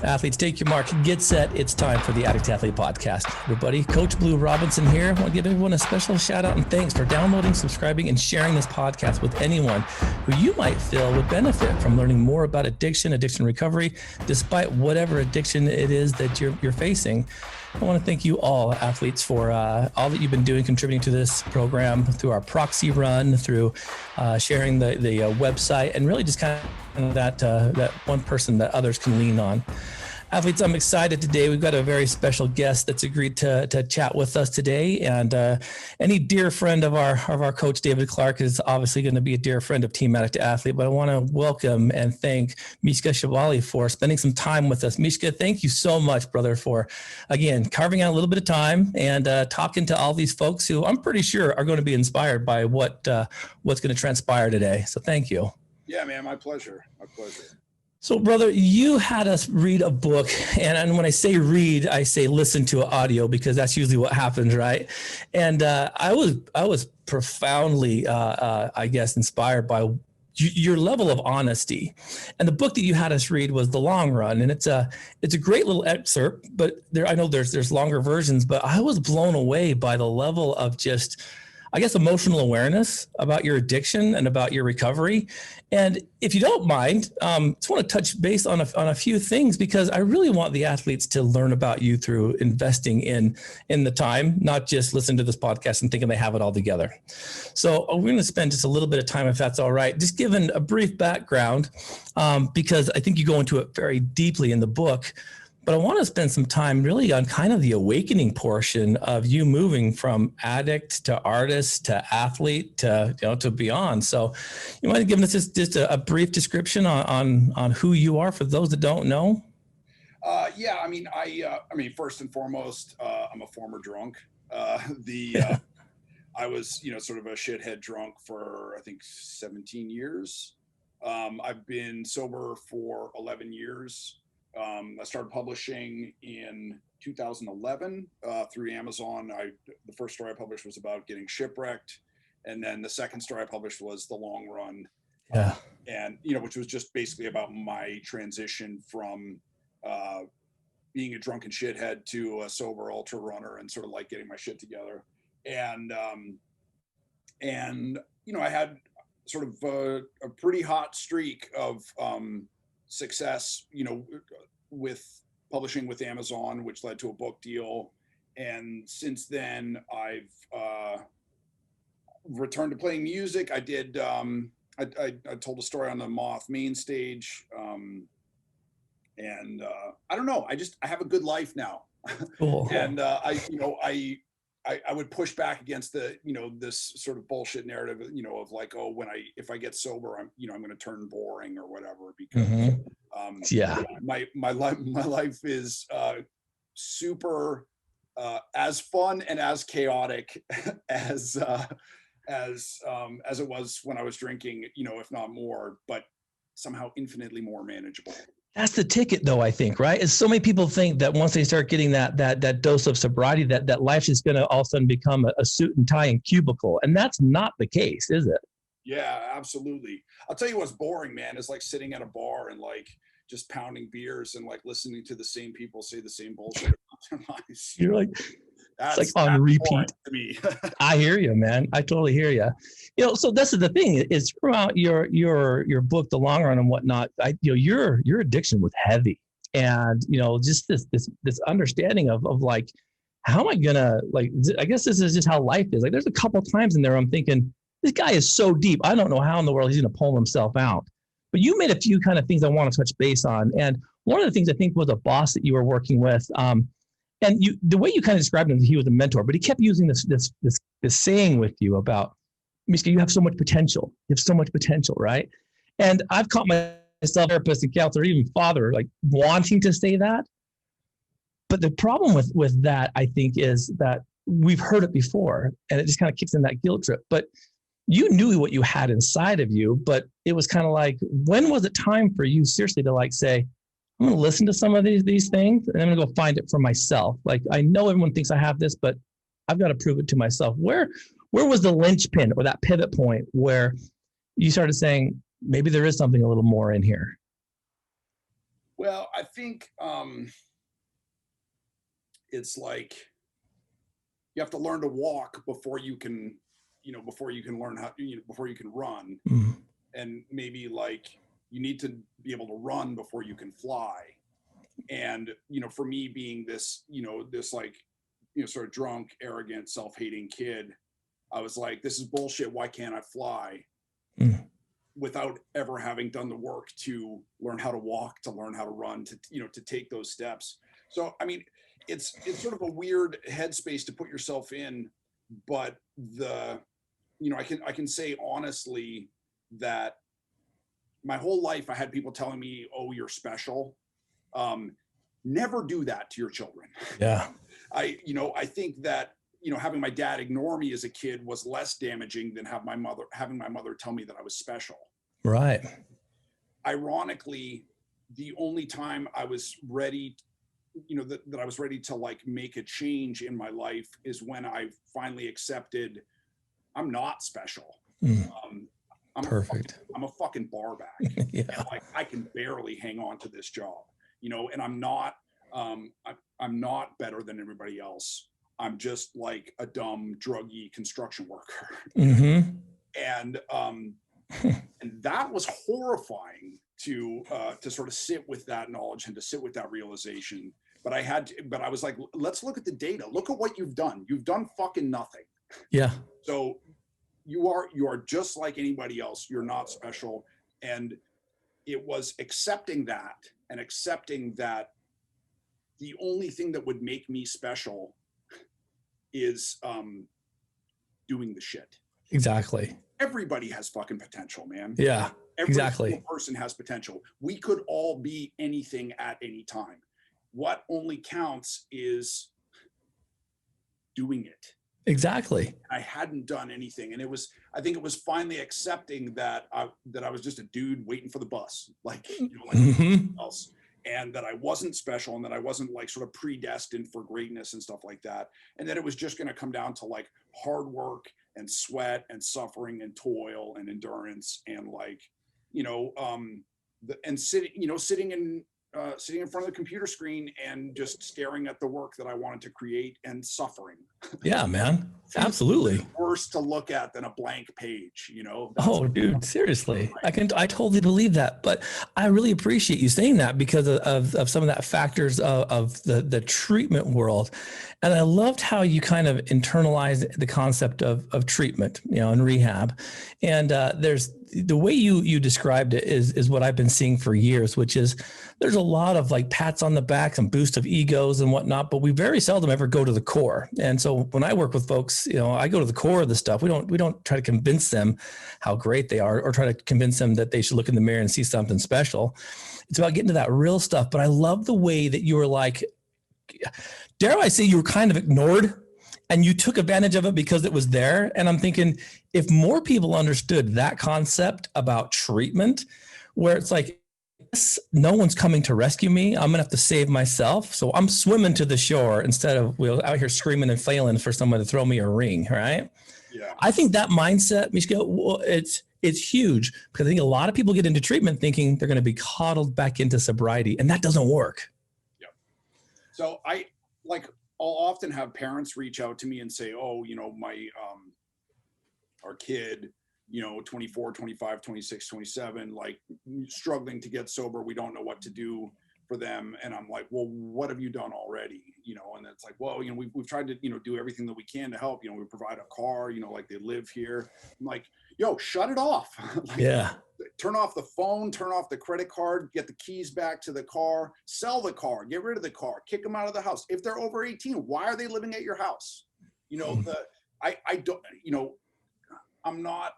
Athletes, take your mark, get set. It's time for the Addict II Athlete podcast. Everybody, Coach Blu Robinson here. I want to give everyone a special shout out and thanks for downloading, subscribing, and sharing this podcast with anyone who you might feel would benefit from learning more about addiction recovery, despite whatever addiction it is that you're facing. I want to thank you all, athletes, for all that you've been doing, contributing to this program through our proxy run, through sharing the website, and really just kind of that one person that others can lean on. Athletes, I'm excited today. We've got a very special guest that's agreed to chat with us today. And any dear friend of our coach, David Clark, is obviously going to be a dear friend of Team Addict II Athlete. But I want to welcome and thank Mishka Shubaly for spending some time with us. Mishka, thank you so much, brother, for, again, carving out a little bit of time and talking to all these folks who I'm pretty sure are going to be inspired by what's going to transpire today. So thank you. Yeah, man, my pleasure. My pleasure. So, brother, you had us read a book, and when I say read, I say listen to an audio because that's usually what happens, right? And I was profoundly, I guess, inspired by your level of honesty. And the book that you had us read was The Long Run, and it's a great little excerpt. But I know there's longer versions, but I was blown away by the level of just, I guess, emotional awareness about your addiction and about your recovery. And if you don't mind, just want to touch base on a few things, because I really want the athletes to learn about you through investing in the time, not just listen to this podcast and thinking they have it all together. So we're going to spend just a little bit of time, if that's all right, just giving a brief background, because I think you go into it very deeply in the book. But I want to spend some time really on kind of the awakening portion of you moving from addict to artist to athlete to beyond. So you mind giving us just a brief description on who you are for those that don't know? Yeah, I mean, first and foremost, I'm a former drunk. I was, sort of a shithead drunk for, I think, 17 years. I've been sober for 11 years. I started publishing in 2011 through Amazon. The first story I published was about getting shipwrecked, and then the second story I published was The Long Run, and which was just basically about my transition from being a drunken shithead to a sober ultra runner and sort of like getting my shit together. And I had sort of a pretty hot streak of success, with publishing with Amazon, which led to a book deal. And since then, I've returned to playing music. I did, I told a story on the Moth main stage. And I don't know, I have a good life now. Cool. And I would push back against the, this sort of bullshit narrative, of like, oh, if I get sober, I'm going to turn boring or whatever, because my life is super as fun and as chaotic as it was when I was drinking, if not more, but somehow infinitely more manageable. That's the ticket, though, I think, right? Is so many people think that once they start getting that dose of sobriety, that life is going to all of a sudden become a suit and tie and cubicle. And that's not the case, is it? Yeah, absolutely. I'll tell you what's boring, man, is like sitting at a bar and like just pounding beers and like listening to the same people say the same bullshit about their lives. You're like, it's like on repeat. To me. I hear you, man. I totally hear you. So this is the thing is throughout your book, The Long Run and whatnot, your addiction was heavy, and just this understanding of like, how am I gonna, like, I guess this is just how life is. Like, there's a couple times in there I'm thinking, this guy is so deep, I don't know how in the world he's gonna pull himself out. But you made a few kind of things I want to touch base on, and one of the things I think was a boss that you were working with. And the way you kind of described him, he was a mentor, but he kept using this saying with you about, Mishka, you have so much potential. You have so much potential, right? And I've caught myself, therapist and counselor, even father, like wanting to say that. But the problem with that, I think, is that we've heard it before, and it just kind of kicks in that guilt trip. But you knew what you had inside of you, but it was kind of like, when was it time for you seriously to like say, I'm going to listen to some of these things, and I'm going to go find it for myself. Like, I know everyone thinks I have this, but I've got to prove it to myself. Where was the linchpin or that pivot point where you started saying, maybe there is something a little more in here? Well, I think it's like you have to learn to walk before you can, before you can learn how, before you can run. Mm. And maybe like you need to be able to run before you can fly. And, for me being this, this like, sort of drunk, arrogant, self-hating kid, I was like, this is bullshit. Why can't I fly? Mm. Without ever having done the work to learn how to walk, to learn how to run, to, to take those steps. So, I mean, it's sort of a weird headspace to put yourself in, but I can say honestly that my whole life I had people telling me, oh, you're special. Never do that to your children. Yeah. I think that, having my dad ignore me as a kid was less damaging than having my mother tell me that I was special. Right. Ironically, the only time I was ready, that I was ready to like make a change in my life is when I finally accepted I'm not special. Mm. I'm Perfect. I'm a fucking barback. Yeah. And like I can barely hang on to this job, and I'm not better than everybody else. I'm just like a dumb druggy construction worker. Mm-hmm. And that was horrifying to sort of sit with that knowledge and to sit with that realization. But I was like, let's look at the data. Look at what you've done. You've done fucking nothing. Yeah. So you are just like anybody else. You're not special. And it was accepting that the only thing that would make me special is doing the shit. Exactly. Everybody has fucking potential, man. Yeah. Every single person has potential. We could all be anything at any time. What only counts is doing it. Exactly. I hadn't done anything, and I think it was finally accepting that I was just a dude waiting for the bus, like Mm-hmm. else, and that I wasn't special, and that I wasn't like sort of predestined for greatness and stuff like that, and that it was just going to come down to like hard work and sweat and suffering and toil and endurance and like, sitting in front of the computer screen and just staring at the work that I wanted to create and suffering. Yeah, man. Absolutely. Worse to look at than a blank page, Oh, dude, seriously. I totally believe that. But I really appreciate you saying that because of some of that factors of the treatment world. And I loved how you kind of internalized the concept of treatment, and rehab. And there's the way you described it is what I've been seeing for years, which is there's a lot of like pats on the back and boost of egos and whatnot, but we very seldom ever go to the core. And so when I work with folks, I go to the core of the stuff. We don't try to convince them how great they are or try to convince them that they should look in the mirror and see something special. It's about getting to that real stuff. But I love the way that you were like, dare I say you were kind of ignored and you took advantage of it because it was there. And I'm thinking if more people understood that concept about treatment, where it's like, no one's coming to rescue me. I'm going to have to save myself. So I'm swimming to the shore instead of out here screaming and flailing for someone to throw me a ring. Right. Yeah. I think that mindset, Mishka, it's huge because I think a lot of people get into treatment thinking they're going to be coddled back into sobriety, and that doesn't work. Yeah. So I'll often have parents reach out to me and say, oh, my, our kid, 24, 25, 26, 27, like struggling to get sober. We don't know what to do for them. And I'm like, well, what have you done already? And it's like, well, we've tried to, do everything that we can to help, we provide a car, like they live here. I'm like, yo, shut it off. Like, yeah. Turn off the phone, turn off the credit card, get the keys back to the car, sell the car, get rid of the car, kick them out of the house. If they're over 18, why are they living at your house? I don't, I'm not,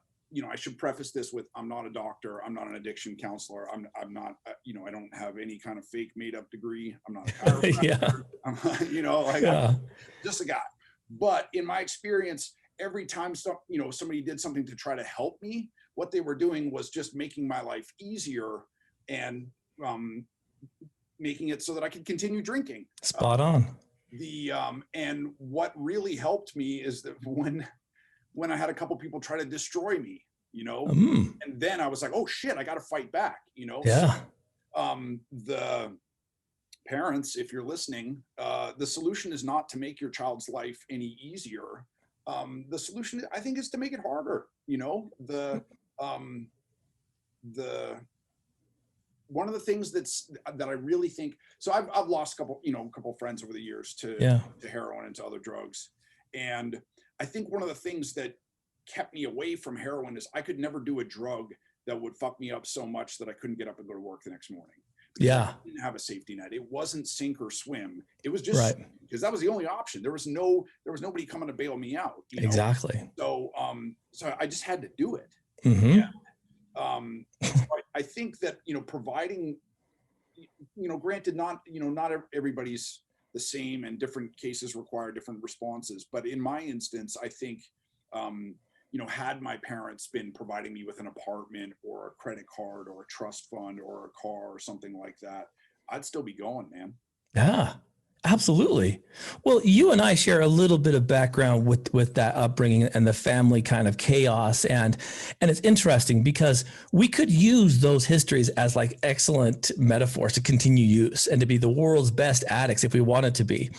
I should preface this with, I'm not a doctor. I'm not an addiction counselor. I'm not, I don't have any kind of fake made up degree. I'm not a chiropractor. Yeah. I'm just a guy. But in my experience, every time somebody did something to try to help me, what they were doing was just making my life easier and making it so that I could continue drinking. Spot on. And what really helped me is that when I had a couple people try to destroy me, and then I was like, oh shit, I got to fight back, Yeah. the parents, if you're listening, the solution is not to make your child's life any easier. The solution, I think, is to make it harder. You know, one of the things that I really think, so I've lost a couple friends over the years to heroin and to other drugs. And I think one of the things that kept me away from heroin is I could never do a drug that would fuck me up so much that I couldn't get up and go to work the next morning. I didn't have a safety net. It wasn't sink or swim. It was just because that was the only option. There was nobody coming to bail me out. You know? Exactly. So I just had to do it. Mm-hmm. So I think that, providing, granted, not everybody's the same, and different cases require different responses. But in my instance, I think, had my parents been providing me with an apartment or a credit card or a trust fund or a car or something like that, I'd still be going, man. Yeah, absolutely. Well, you and I share a little bit of background with that upbringing and the family kind of chaos. And it's interesting because we could use those histories as like excellent metaphors to continue use and to be the world's best addicts if we wanted to be.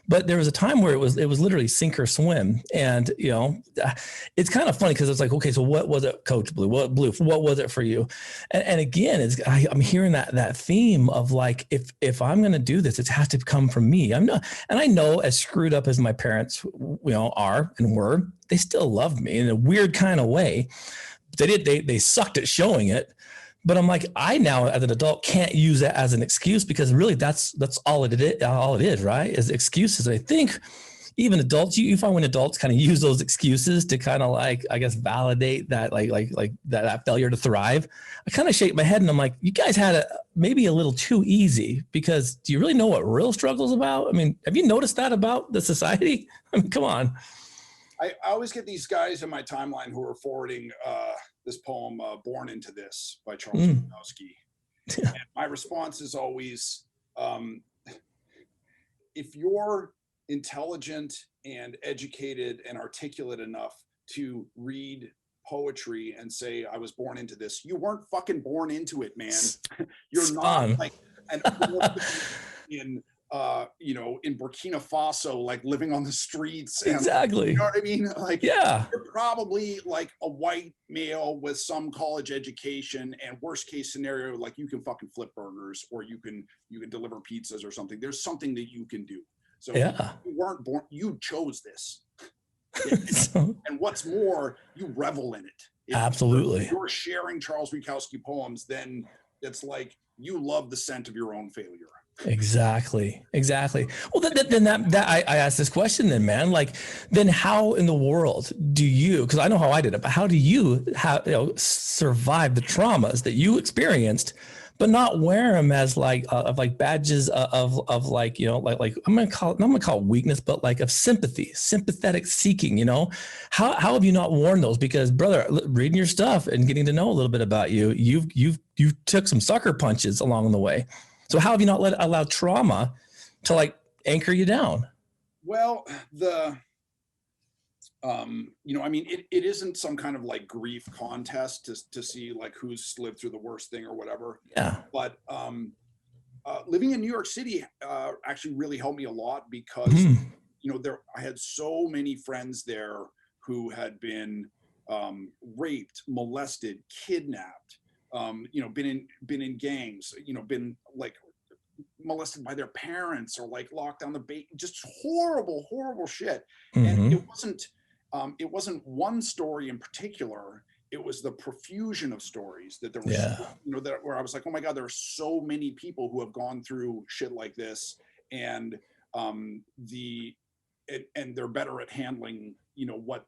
But there was a time where it was literally sink or swim. And, it's kind of funny because it's like, okay, so what was it, Coach Blu? What was it for you? And again, I'm hearing that theme of like, if I'm going to do this, it has to come from me. I'm not, and I know as screwed up as my parents, are and were, they still love me in a weird kind of way. They sucked at showing it. But I'm like, I now as an adult can't use that as an excuse, because really that's all it is, right? Is excuses. And I think even adults, you find when adults kind of use those excuses to kind of like, I guess, validate that like that failure to thrive. I kind of shake my head and I'm like, you guys had it maybe a little too easy, because do you really know what real struggle is about? I mean, have you noticed that about the society? I mean, come on. I always get these guys in my timeline who are forwarding this poem, Born Into This by Charles Bukowski. And my response is always, if you're intelligent and educated and articulate enough to read poetry and say, I was born into this, you weren't fucking born into it, man. You're not like an in Burkina Faso, like living on the streets. And, exactly. You know what I mean? Like, yeah, you're probably like a white male with some college education, and worst case scenario, like you can fucking flip burgers, or you can deliver pizzas or something. There's something that you can do. So you weren't born, you chose this. And what's more, you revel in it. If you're sharing Charles Bukowski poems, then it's like you love the scent of your own failure. Exactly. Well, then I asked this question then, man, like, then how in the world do you, because I know how I did it, but how do you survive the traumas that you experienced, but not wear them as like badges of like, I'm going to call it weakness, but like of sympathy, sympathetic seeking, how have you not worn those? Because brother, reading your stuff and getting to know a little bit about you, you've took some sucker punches along the way. So how have you not allowed trauma to like anchor you down? Well, it isn't some kind of like grief contest to see like who's lived through the worst thing or whatever. Yeah. But living in New York City actually really helped me a lot, because I had so many friends there who had been raped, molested, kidnapped. Been in gangs, been like molested by their parents, or like locked down the just horrible shit. And it wasn't one story in particular. It was the profusion of stories that there were, where I was like, oh my God, there are so many people who have gone through shit like this, and they're better at handling, what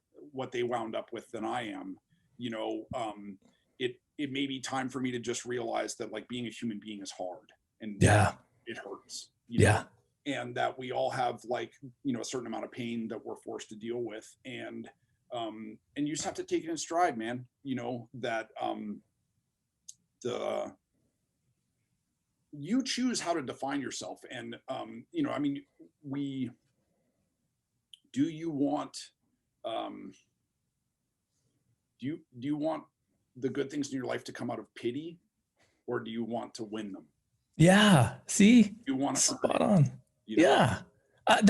they wound up with than I am. It may be time for me to just realize that like being a human being is hard, and it hurts, and that we all have like, a certain amount of pain that we're forced to deal with. And you just have to take it in stride, man. That you choose how to define yourself. And, do you want the good things in your life to come out of pity, or do you want to win them? Yeah. See, You want to spot on. you know? Yeah.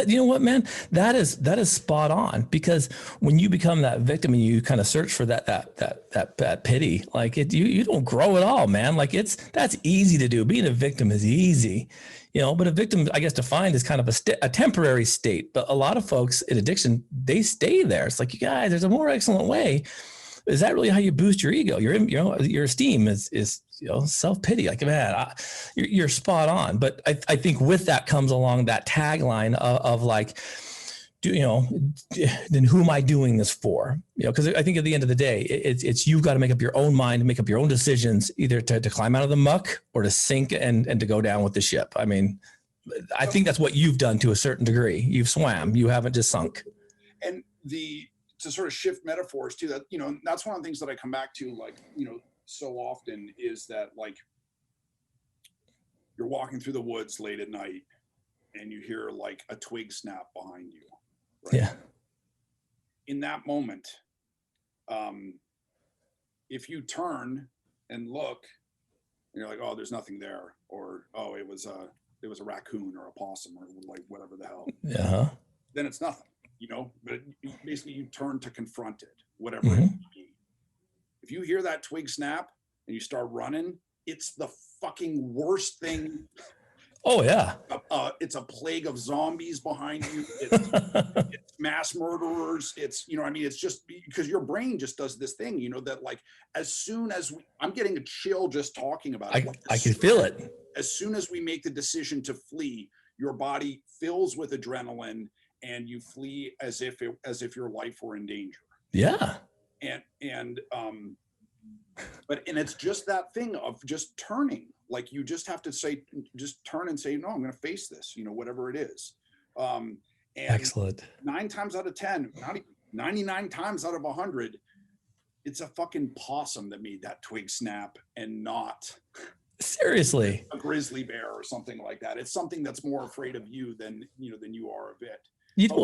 You know what, man? That is spot on, because when you become that victim and you kind of search for that pity, like you don't grow at all, man. Like that's easy to do. Being a victim is easy, but a victim, I guess, defined as kind of a temporary state. But a lot of folks in addiction, they stay there. It's like, you guys, there's a more excellent way. Is that really how you boost your ego? Your esteem is self-pity. Like, man, you're spot on. But I think with that comes along that tagline of like, then who am I doing this for? Because I think at the end of the day, it's you've got to make up your own mind, make up your own decisions, either to climb out of the muck or to sink and to go down with the ship. I mean, I think that's what you've done to a certain degree. You've swam, you haven't just sunk. And to sort of shift metaphors too, that, that's one of the things that I come back to, like, so often, is that, like, you're walking through the woods late at night and you hear like a twig snap behind you. Right? Yeah. In that moment, if you turn and look, and you're like, oh, there's nothing there, or, oh, it was a raccoon or a possum or like whatever the hell. Yeah. Then it's nothing. But basically you turn to confront it, whatever it may be. If you hear that twig snap and you start running, it's the fucking worst thing. Oh yeah. It's a plague of zombies behind you. It's mass murderers. It's, it's just because your brain just does this thing, that, like, as soon as I'm getting a chill just talking about it. I can feel it. As soon as we make the decision to flee, your body fills with adrenaline, and you flee as if your life were in danger. Yeah. And it's just that thing of just turning. Like, you just have to just turn and say, no, I'm going to face this, whatever it is. And excellent. 9 times out of 10, 99 times out of 100, it's a fucking possum that made that twig snap, and not seriously a grizzly bear or something like that. It's something that's more afraid of you than you are of it.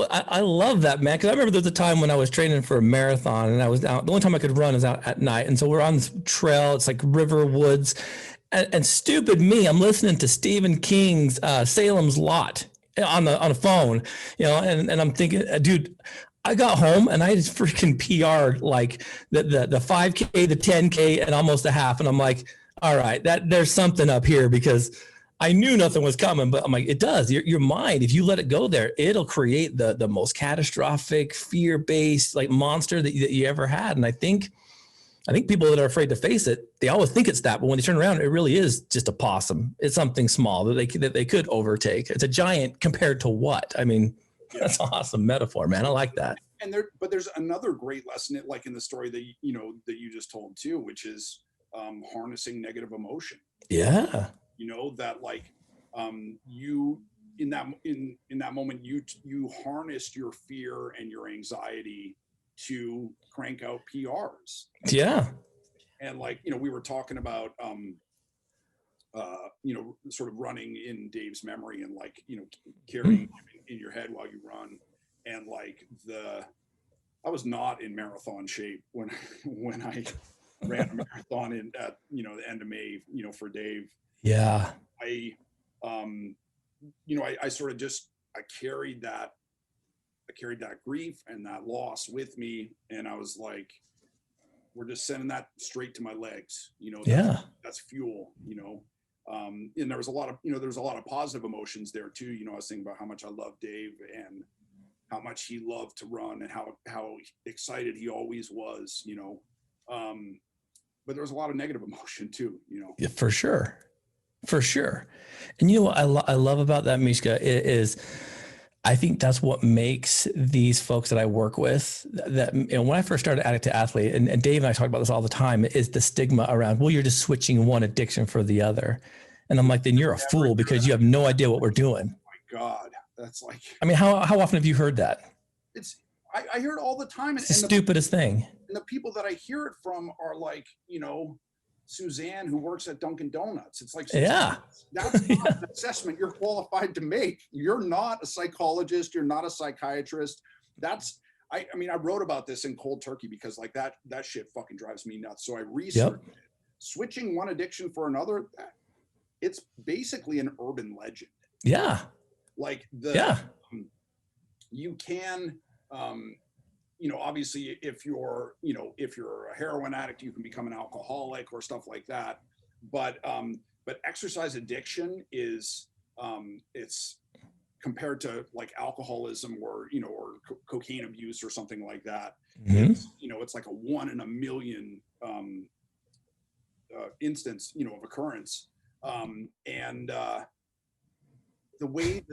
I love that, man, because I remember there was a time when I was training for a marathon, and I was out. The only time I could run is out at night, and so we're on this trail. It's like river woods, and stupid me, I'm listening to Stephen King's Salem's Lot on the phone, and I'm thinking, dude, I got home and I just freaking PR'd like the 5K, the 10K, and almost a half, and I'm like, all right, there's something up here, because I knew nothing was coming, but I'm like, it does. Your mind, if you let it go there, it'll create the most catastrophic, fear-based like monster that you ever had. And I think people that are afraid to face it, they always think it's that, but when they turn around, it really is just a possum. It's something small that they could overtake. It's a giant compared to what? I mean, that's an awesome metaphor, man. I like that. And there's another great lesson, like in the story that you just told too, which is harnessing negative emotion. Yeah. That, like, you in that moment, you harnessed your fear and your anxiety to crank out PRs. Yeah. And, like, we were talking about sort of running in Dave's memory, and, like, carrying in your head while you run. And, like, I was not in marathon shape when I ran a marathon at the end of May, for Dave. Yeah. I sort of just, I carried that grief and that loss with me. And I was like, we're just sending that straight to my legs, that's fuel, and there was a lot of positive emotions there too. I was thinking about how much I love Dave and how much he loved to run and how excited he always was, but there was a lot of negative emotion too, Yeah, for sure. And what I love about that, Mishka, is I think that's what makes these folks that I work with, that when I first started Addict II Athlete, and Dave and I talk about this all the time, is the stigma around, well, you're just switching one addiction for the other. And I'm like, then you're a fool, because you have no idea what we're doing. Oh my God. That's like, I mean, how often have you heard that? I hear it all the time. It's the stupidest thing. And the people that I hear it from are like, Suzanne, who works at Dunkin' Donuts. It's like, yeah, that's not an assessment you're qualified to make. You're not a psychologist. You're not a psychiatrist. I wrote about this in Cold Turkey, because like that shit fucking drives me nuts. So I researched it. Switching one addiction for another, it's basically an urban legend. Yeah. Like you can, obviously if you're a heroin addict, you can become an alcoholic or stuff like that. But exercise addiction is, it's compared to like alcoholism or cocaine abuse or something like that. Mm-hmm. It's like a 1 in a million instance, of occurrence. And the way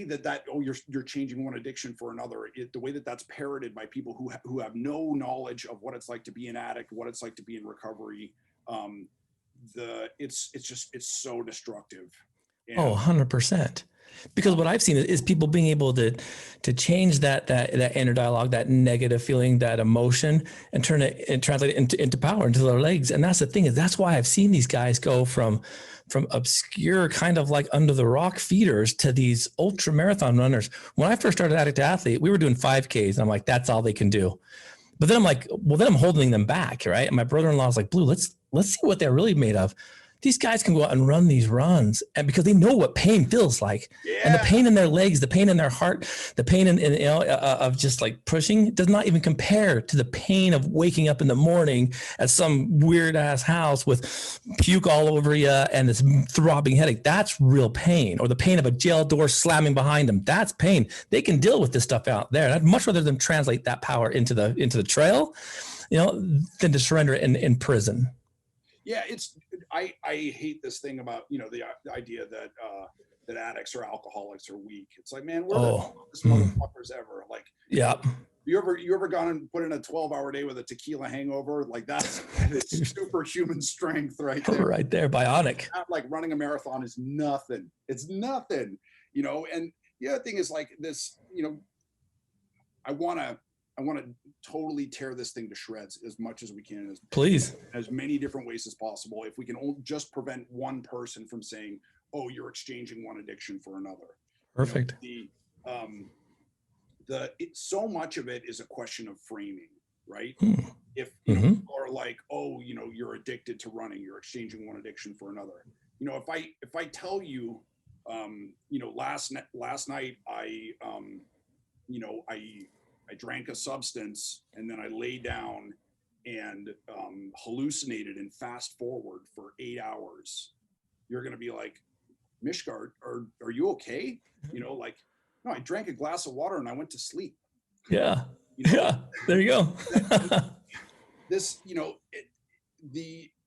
that you're changing one addiction for another, the way that's parroted by people who have no knowledge of what it's like to be an addict, what it's like to be in recovery, it's so destructive. And 100%. Because what I've seen is people being able to change that inner dialogue, that negative feeling, that emotion, and turn it and translate it into power, into their legs. And that's the thing, is that's why I've seen these guys go from obscure kind of like under the rock feeders to these ultra marathon runners. When I first started Addict II Athlete, we were doing 5Ks, and I'm like, that's all they can do. But then I'm like, well, then I'm holding them back, right? And my brother-in-law was like, Blu, let's see what they're really made of. These guys can go out and run these runs, and because they know what pain feels like, and the pain in their legs, the pain in their heart, the pain of just like pushing does not even compare to the pain of waking up in the morning at some weird ass house with puke all over you and this throbbing headache. That's real pain. Or the pain of a jail door slamming behind them. That's pain. They can deal with this stuff out there. And I'd much rather them translate that power into the trail, than to surrender it in prison. Yeah, I hate this thing about the idea that that addicts or alcoholics are weak. It's like, man, we're the motherfuckers ever. Like, you ever gone and put in a 12-hour day with a tequila hangover? Like that's superhuman strength right there. Right there, bionic. Like running a marathon is nothing. It's nothing, And the other thing is like this, I want to totally tear this thing to shreds as much as we can, as many different ways as possible. If we can just prevent one person from saying, oh, you're exchanging one addiction for another. Perfect. So much of it is a question of framing, right? If people are like, oh, you're addicted to running, you're exchanging one addiction for another. If I tell you, last night I drank a substance and then I lay down and hallucinated and fast forward for 8 hours, you're going to be like, Mishka, are you okay? Like, no, I drank a glass of water and I went to sleep. Yeah. Yeah. There you go.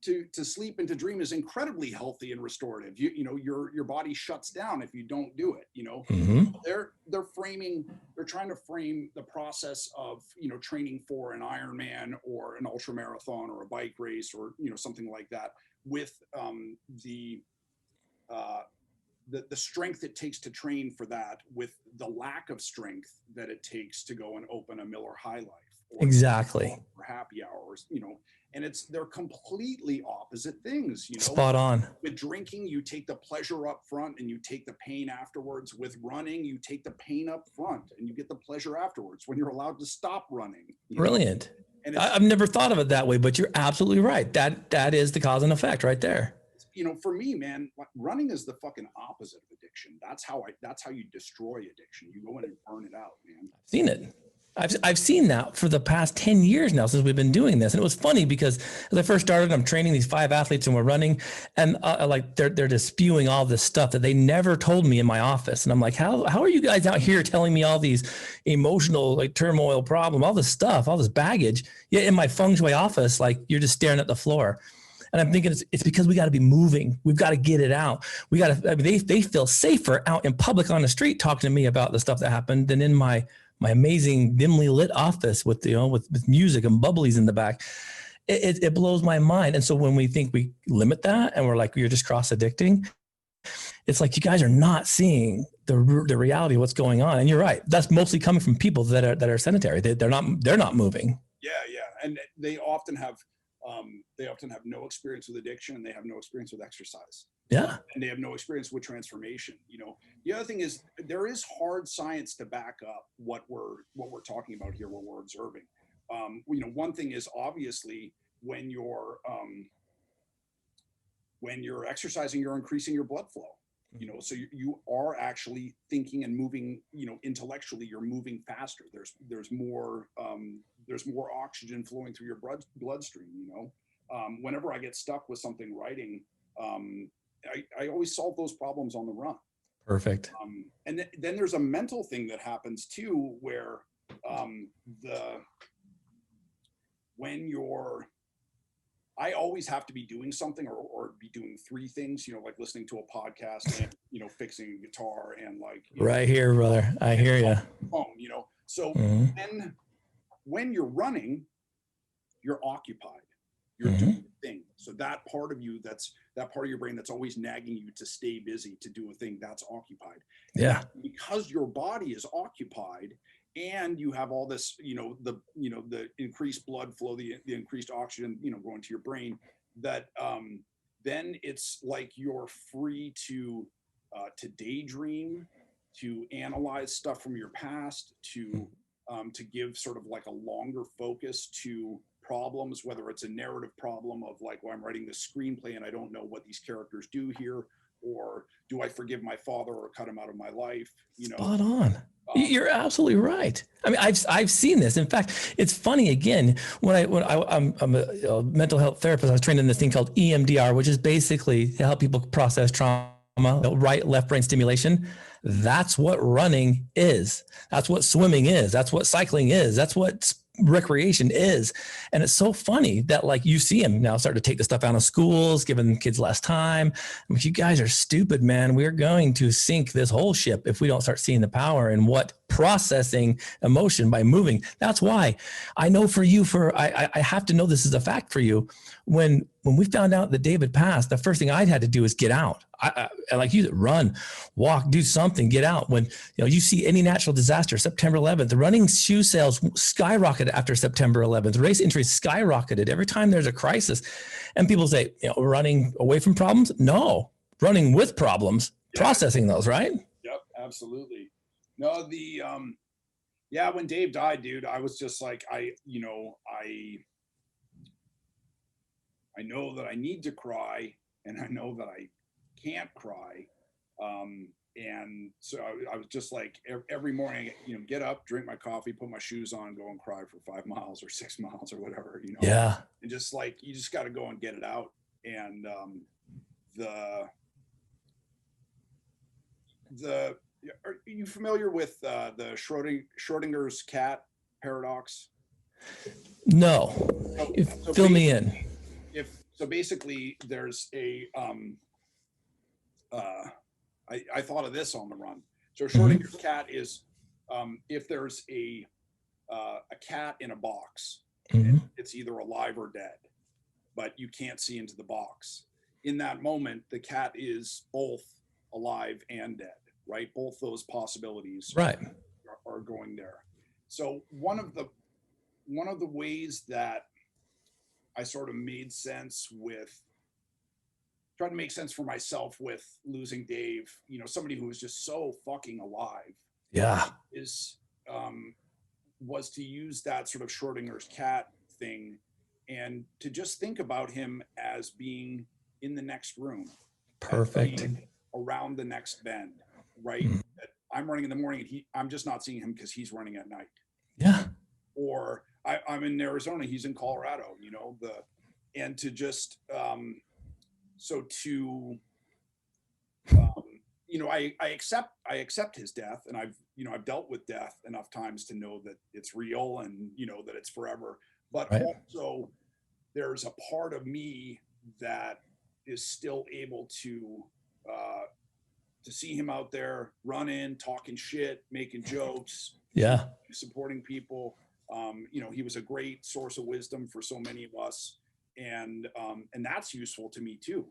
To sleep and to dream is incredibly healthy and restorative. Your body shuts down if you don't do it. They're trying to frame the process of training for an Ironman or an ultra marathon or a bike race or something like that with the strength it takes to train for that, with the lack of strength that it takes to go and open a Miller High Life or happy hours, and they're completely opposite things, Spot on. With drinking, you take the pleasure up front and you take the pain afterwards. With running, you take the pain up front and you get the pleasure afterwards when you're allowed to stop running. Brilliant. And I've never thought of it that way, but you're absolutely right. That is the cause and effect right there. For me, man, running is the fucking opposite of addiction. That's how you destroy addiction. You go in and burn it out, man. I've seen it. I've seen that for the past 10 years now since we've been doing this. And it was funny because as I first started, I'm training these 5 athletes and we're running, and they're just spewing all this stuff that they never told me in my office. And I'm like, how are you guys out here telling me all these emotional like turmoil problem, all this stuff, all this baggage? Yet in my feng shui office, like you're just staring at the floor. And I'm thinking it's because we got to be moving. We've got to get it out. They feel safer out in public on the street talking to me about the stuff that happened than in my amazing dimly lit office with with music and bubblies in the back. It blows my mind. And so when we think we limit that and we're like, you're just cross addicting, it's like, you guys are not seeing the reality of what's going on. And you're right. That's mostly coming from people that are sedentary. They're not moving. Yeah. Yeah. And they often have no experience with addiction, and they have no experience with exercise. Yeah. And they have no experience with transformation. The other thing is there is hard science to back up what we're talking about here, what we're observing. One thing is obviously when you're when you're exercising, you're increasing your blood flow. You know, so you are actually thinking and moving, you know, intellectually, you're moving faster. There's more oxygen flowing through your bloodstream, you know. Whenever I get stuck with something writing, I always solve those problems on the run. Perfect. And then there's a mental thing that happens too, where I always have to be doing something or be doing three things, you know, like listening to a podcast and, you know, fixing a guitar and like, right here, brother. I hear you. Phone, you know, so when you're running, you're occupied, you're doing a thing. So that part of you, that part of your brain that's always nagging you to stay busy, to do a thing, that's occupied. Yeah. And because your body is occupied, and you have all this, the increased blood flow, the increased oxygen, you know, going to your brain, that then it's like you're free to daydream, to analyze stuff from your past, to give sort of like a longer focus to problems, whether it's a narrative problem of like, well, I'm writing this screenplay and I don't know what these characters do here, or do I forgive my father or cut him out of my life? You know, spot on. You're absolutely right. I mean, I've seen this. In fact, it's funny again, I'm a mental health therapist. I was trained in this thing called EMDR, which is basically to help people process trauma, right, left brain stimulation. That's what running is. That's what swimming is. That's what cycling is. That's what recreation is. And it's so funny that like you see him now start to take the stuff out of schools, giving kids less time. I mean, you guys are stupid, man. We're going to sink this whole ship if we don't start seeing the power in what processing emotion by moving. That's why I know for you, I have to know this is a fact for you. When we found out that David passed, the first thing I had to do is get out. I like you, run, walk, do something, get out. When you see any natural disaster, September 11th, the running shoe sales skyrocketed after September 11th. Race entries skyrocketed every time there's a crisis. And people say, running away from problems? No, running with problems, processing those, right? Yep, absolutely. No, when Dave died, dude, I was just like, I know that I need to cry, and I know that I can't cry. And so I was just like, every morning, get up, drink my coffee, put my shoes on, go and cry for 5 miles or 6 miles or whatever, Yeah. And just like, you just got to go and get it out. And are you familiar with the Schrodinger's cat paradox? No. So fill me in. So basically, there's a I thought of this on the run. So Schrodinger's cat is if there's a cat in a box, it's either alive or dead, but you can't see into the box. In that moment, the cat is both alive and dead, right? Both those possibilities are going there. So one of the ways that I sort of tried to make sense for myself with losing Dave, somebody who was just so fucking alive. Yeah. Was to use that sort of Schrodinger's cat thing and to just think about him as being in the next room. Perfect. Around the next bend, right? That I'm running in the morning and I'm just not seeing him because he's running at night. Yeah. Or I'm in Arizona, he's in Colorado, and to just, I accept his death, and I've dealt with death enough times to know that it's real and, that it's forever. But also there's a part of me that is still able to see him out there running, talking shit, making jokes, supporting people. He was a great source of wisdom for so many of us. And that's useful to me too,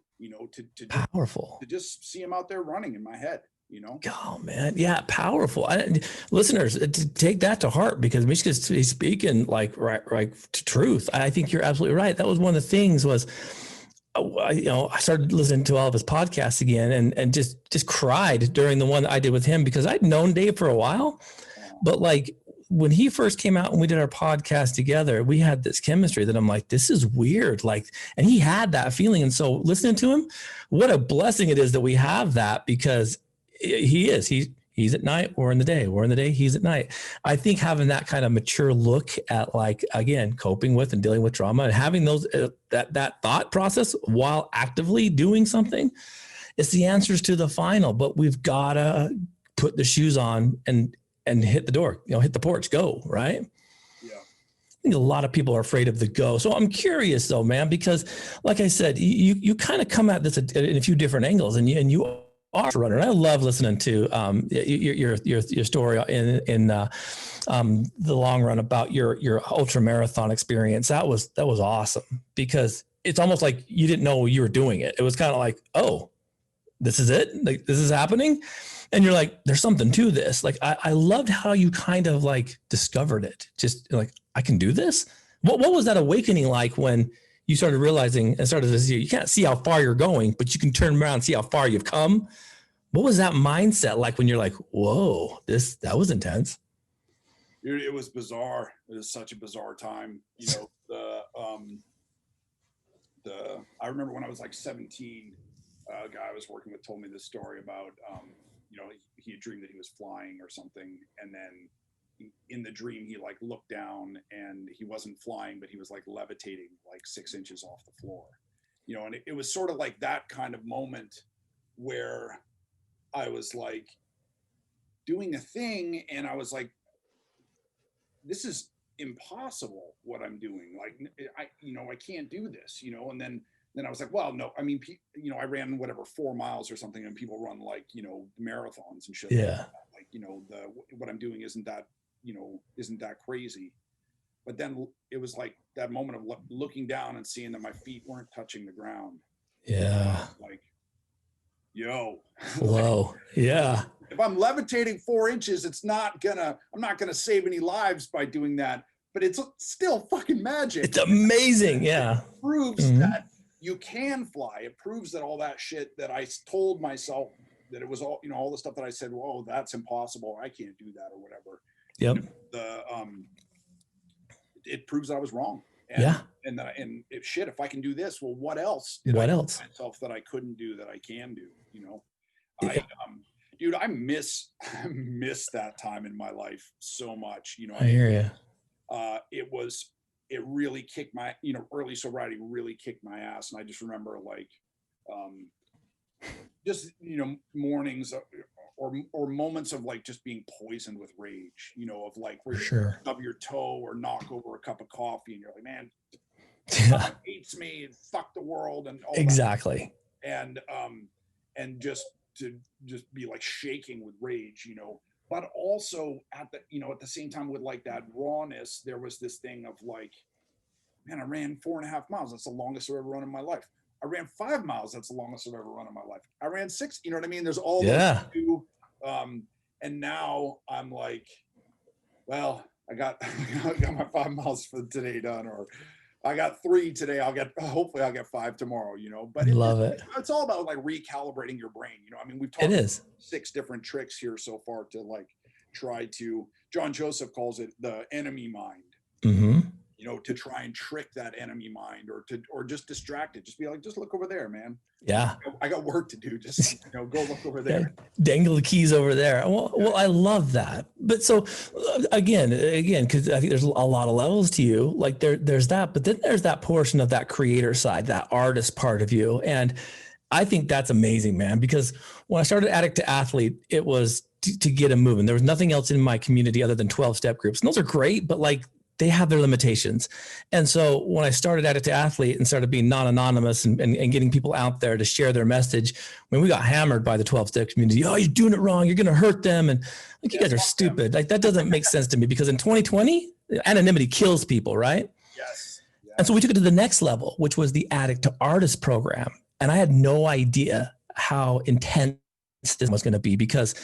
powerful to just see him out there running in my head, Oh man. Yeah. Powerful. Listeners, take that to heart, because Mishka's speaking like to truth. I think you're absolutely right. That was one of the things was, I started listening to all of his podcasts again and just cried during the one that I did with him, because I'd known Dave for a while, but like when he first came out and we did our podcast together, we had this chemistry that I'm like, this is weird. Like, and he had that feeling. And so listening to him, what a blessing it is that we have that, because he's at night, we're in the day, we're in the day, he's at night. I think having that kind of mature look at, like, again, coping with and dealing with trauma and having those, that thought process while actively doing something, it's the answers to the final. But we've got to put the shoes on and hit the door, hit the porch, go, right? Yeah. I think a lot of people are afraid of the go. So I'm curious though, man, because like I said, you kind of come at this in a few different angles, and you are a runner. And I love listening to your story in the long run about your ultra marathon experience. That was awesome, because it's almost like you didn't know you were doing it. It was kind of like, oh, this is it. Like, this is happening. And you're like, there's something to this. Like, I loved how you kind of like discovered it. Just like, I can do this. What was that awakening like when you started realizing and started to see, you can't see how far you're going, but you can turn around and see how far you've come? What was that mindset like when you're like, whoa, that was intense? Dude, it was bizarre. It was such a bizarre time. I remember when I was like 17, a guy I was working with told me this story about, he had dreamed that he was flying or something. And then in the dream, he like looked down and he wasn't flying, but he was like levitating like 6 inches off the floor, and it was sort of like that kind of moment where I was like doing a thing and I was like, this is impossible what I'm doing. Like, I can't do this, and then I was like, well, no, I mean, I ran whatever 4 miles or something, and people run like, marathons and shit. Yeah. Like, what I'm doing isn't that crazy. But then it was like that moment of looking down and seeing that my feet weren't touching the ground. Yeah. Like, yo. Whoa. Yeah. If I'm levitating 4 inches, I'm not gonna save any lives by doing that, but it's still fucking magic. It's amazing. Yeah. It proves that you can fly. It proves that all that shit that I told myself that it was all, all the stuff that I said, whoa, that's impossible, I can't do that or whatever. Yep. It proves that I was wrong. And if I can do this, well, what else? Myself that I couldn't do that I can do, Dude, I miss that time in my life so much. I hear you. It really kicked my, early sobriety really kicked my ass. And I just remember like, mornings or moments of like just being poisoned with rage, of like where you stub your toe or knock over a cup of coffee and you're like, man, hates me and fuck the world and all exactly. That. And just to be like shaking with rage, but also at the same time with like that rawness, there was this thing of like, man, I ran 4.5 miles. That's the longest I've ever run in my life. I ran 5 miles. That's the longest I've ever run in my life. I ran 6, you know what I mean? There's all those two. And now I'm like, well, I got my 5 miles for today done, or I got 3 today. Hopefully I'll get 5 tomorrow, but love it. It's all about like recalibrating your brain. I mean, we've talked about 6 different tricks here so far to like try to, John Joseph calls it the enemy mind, to try and trick that enemy mind or just distract it. Just be like, just look over there, man. Yeah. I got work to do. Just, go look over there. Dangle the keys over there. Well, I love that. But so again, cause I think there's a lot of levels to you. Like there's that, but then there's that portion of that creator side, that artist part of you. And I think that's amazing, man, because when I started Addict to Athlete, it was to get them moving. There was nothing else in my community other than 12-step groups. And those are great, but like, they have their limitations. And so when I started Addict to Athlete and started being non-anonymous and getting people out there to share their message, when we got hammered by the 12-step community, oh, you're doing it wrong, you're going to hurt them. And like, you guys are stupid. Like, that doesn't make sense to me, because in 2020, anonymity kills people, right? Yes. And so we took it to the next level, which was the Addict to Artist program. And I had no idea how intense this was going to be, because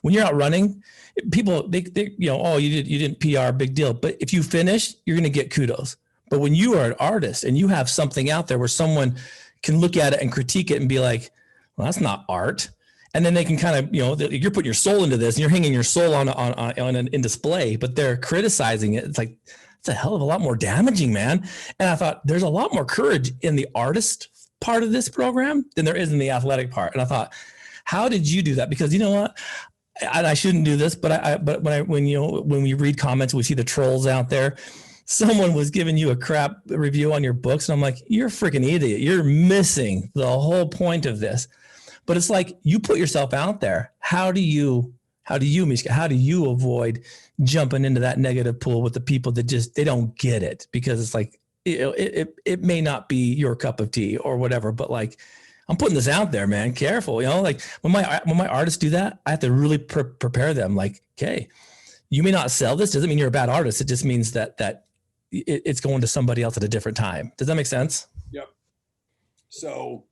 when you're out running, people, they oh, you didn't PR, big deal. But if you finish, you're going to get kudos. But when you are an artist and you have something out there where someone can look at it and critique it and be like, well, that's not art. And then they can kind of, you're putting your soul into this and you're hanging your soul in display, but they're criticizing it. It's like, it's a hell of a lot more damaging, man. And I thought there's a lot more courage in the artist part of this program than there is in the athletic part. And I thought, how did you do that? Because you know what? I shouldn't do this, but when we read comments, we see the trolls out there. Someone was giving you a crap review on your books, and I'm like, you're a freaking idiot. You're missing the whole point of this. But it's like, you put yourself out there. How do you, Mishka, how do you avoid jumping into that negative pool with the people that they don't get it? Because it's like, it may not be your cup of tea or whatever, but like, I'm putting this out there, man. Careful, like when my artists do that, I have to really prepare them. Like, okay, you may not sell this. Doesn't mean you're a bad artist. It just means that it's going to somebody else at a different time. Does that make sense? Yep. So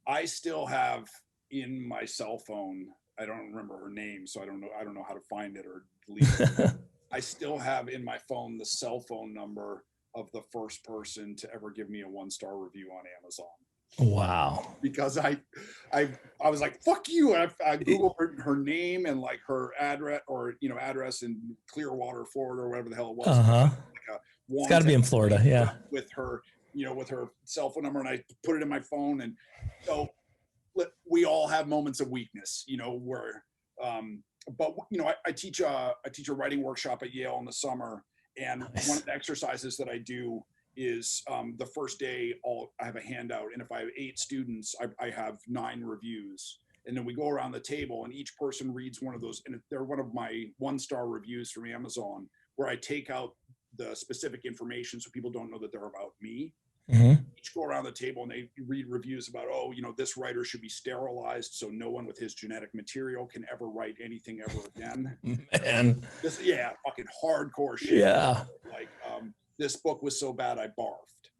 I still have in my cell phone, I don't remember her name, so I don't know how to find it or delete it. I still have in my phone the cell phone number of the first person to ever give me a 1-star review on Amazon. Wow. Because I was like, fuck you. And I Googled her name and like her address address in Clearwater, Florida, or whatever the hell it was. Uh-huh. Like it's got to be in Florida. Yeah. With her, with her cell phone number, and I put it in my phone. And so we all have moments of weakness, where, but I teach a writing workshop at Yale in the summer. And nice. One of the exercises that I do is the first day I have a handout, and if I have 8 students, I have 9 reviews, and then we go around the table and each person reads one of those, and they're one of my 1-star reviews from Amazon, where I take out the specific information so people don't know that they're about me. Mm-hmm. Each go around the table and they read reviews about, this writer should be sterilized so no one with his genetic material can ever write anything ever again. Man. Fucking hardcore shit. Yeah. Like, this book was so bad I barfed,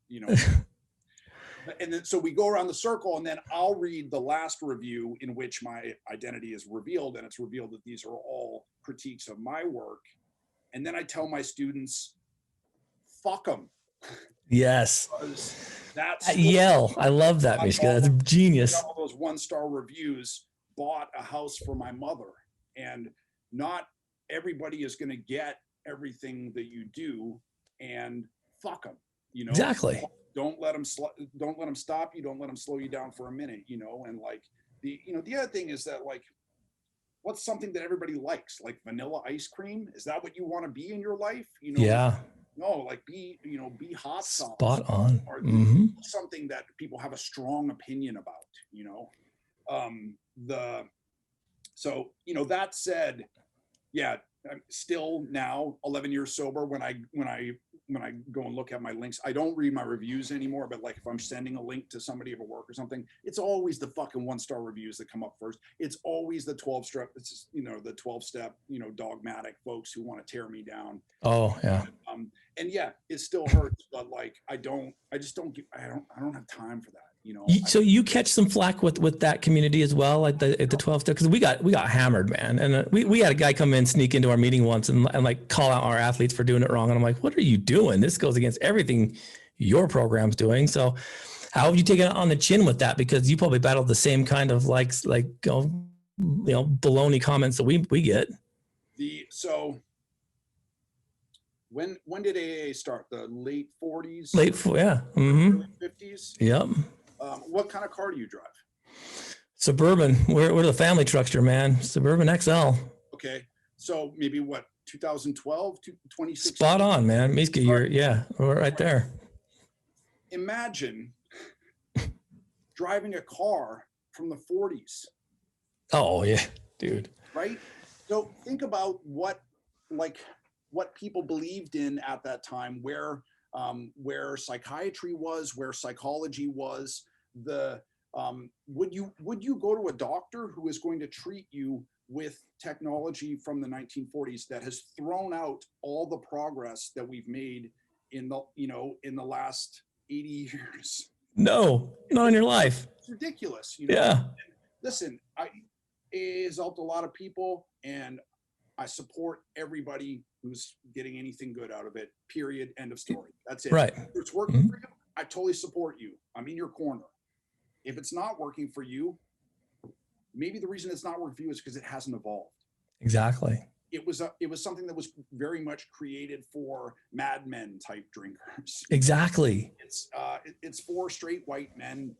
And then so we go around the circle, and then I'll read the last review in which my identity is revealed, and it's revealed that these are all critiques of my work. And then I tell my students, fuck them. Yes. That's at Yale. I love that, Mishka. That's genius. All those 1-star reviews bought a house for my mother, and not everybody is going to get everything that you do. And fuck them, Exactly. Don't let them stop you. Don't let them slow you down for a minute, and like the other thing is that, like, what's something that everybody likes, like vanilla ice cream? Is that what you want to be in your life? Yeah. No, like be hot sauce. Spot on. Or something that people have a strong opinion about, that said, yeah, I'm still now 11 years sober. When I go and look at my links, I don't read my reviews anymore. But like, if I'm sending a link to somebody of a work or something, it's always the fucking 1-star reviews that come up first. It's always the 12-step, the 12-step, dogmatic folks who want to tear me down. Oh yeah. And yeah, it still hurts, but like, I don't have time for that. So you catch some flack with that community as well at the 12-step, because we got hammered, man. And we had a guy come in, sneak into our meeting once and like call out our athletes for doing it wrong. And I'm like, what are you doing? This goes against everything your program's doing. So how have you taken it on the chin with that? Because you probably battled the same kind of baloney comments that we get. When did AAA start? The late 40s? Yeah. Mm-hmm. 50s? Yep. What kind of car do you drive? Suburban. We're the family truckster, man. Suburban XL. Okay. So maybe 2012, 2016? Spot on, man. Mishka, we're right there. Imagine driving a car from the 40s. Oh, yeah, dude. Right? So think about what people believed in at that time, where psychiatry was, where psychology was. Would you go to a doctor who is going to treat you with technology from the 1940s that has thrown out all the progress that we've made in the last 80 years? No, not in your life. It's ridiculous. Yeah. Listen, it has helped a lot of people, and I support everybody who's getting anything good out of it, period, end of story. That's it. Right. If it's working for you, I totally support you. I'm in your corner. If it's not working for you, maybe the reason it's not worked for you is because it hasn't evolved. Exactly. It was something that was very much created for Mad Men type drinkers. Exactly. It's for straight white men,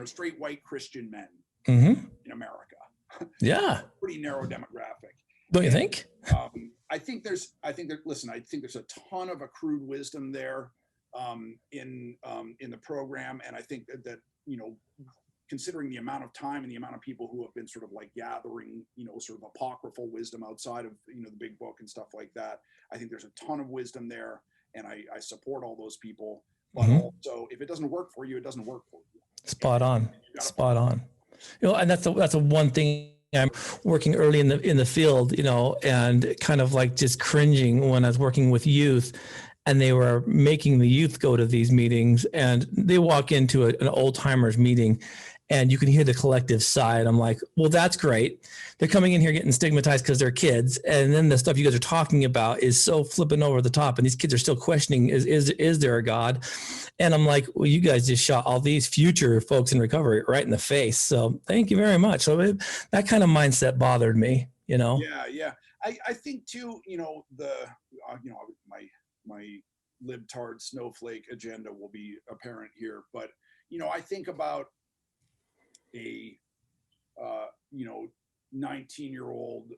straight white Christian men in America. Yeah. Pretty narrow demographic. Don't you think? I think there's a ton of accrued wisdom there in the program, and I think that considering the amount of time and the amount of people who have been sort of like gathering, sort of apocryphal wisdom outside of, the big book and stuff like that, I think there's a ton of wisdom there, and I support all those people. But also, if it doesn't work for you, it doesn't work for you. Spot on. And that's a one thing. I'm working early in the field, and kind of like just cringing when I was working with youth, and they were making the youth go to these meetings, and they walk into an old timers meeting, and you can hear the collective sigh. I'm like, well, that's great. They're coming in here getting stigmatized because they're kids. And then the stuff you guys are talking about is so flipping over the top. And these kids are still questioning, is there a God? And I'm like, well, you guys just shot all these future folks in recovery right in the face. So thank you very much. So that kind of mindset bothered me, Yeah. I think too, my libtard snowflake agenda will be apparent here, but, I think about a 19-year-old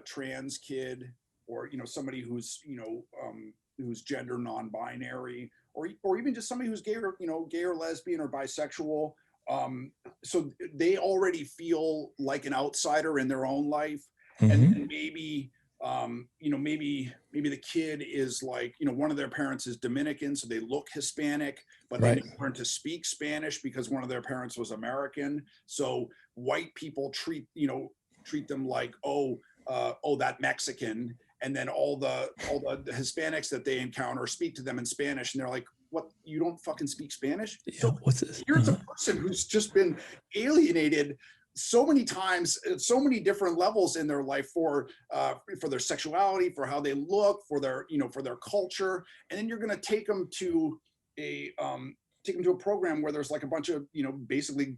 trans kid, or somebody who's who's gender non-binary, or even just somebody who's gay or lesbian or bisexual, so they already feel like an outsider in their own life, and maybe maybe the kid is like, one of their parents is Dominican, so they look Hispanic, but they didn't learn to speak Spanish because one of their parents was American. So white people treat them like, that Mexican. And then all the Hispanics that they encounter speak to them in Spanish, and they're like, what, you don't fucking speak Spanish? Yeah, so what's this? Here's a person who's just been alienated so many times, so many different levels in their life for their sexuality, for how they look, for their culture, and then you're going to take them to a program where there's like a bunch of basically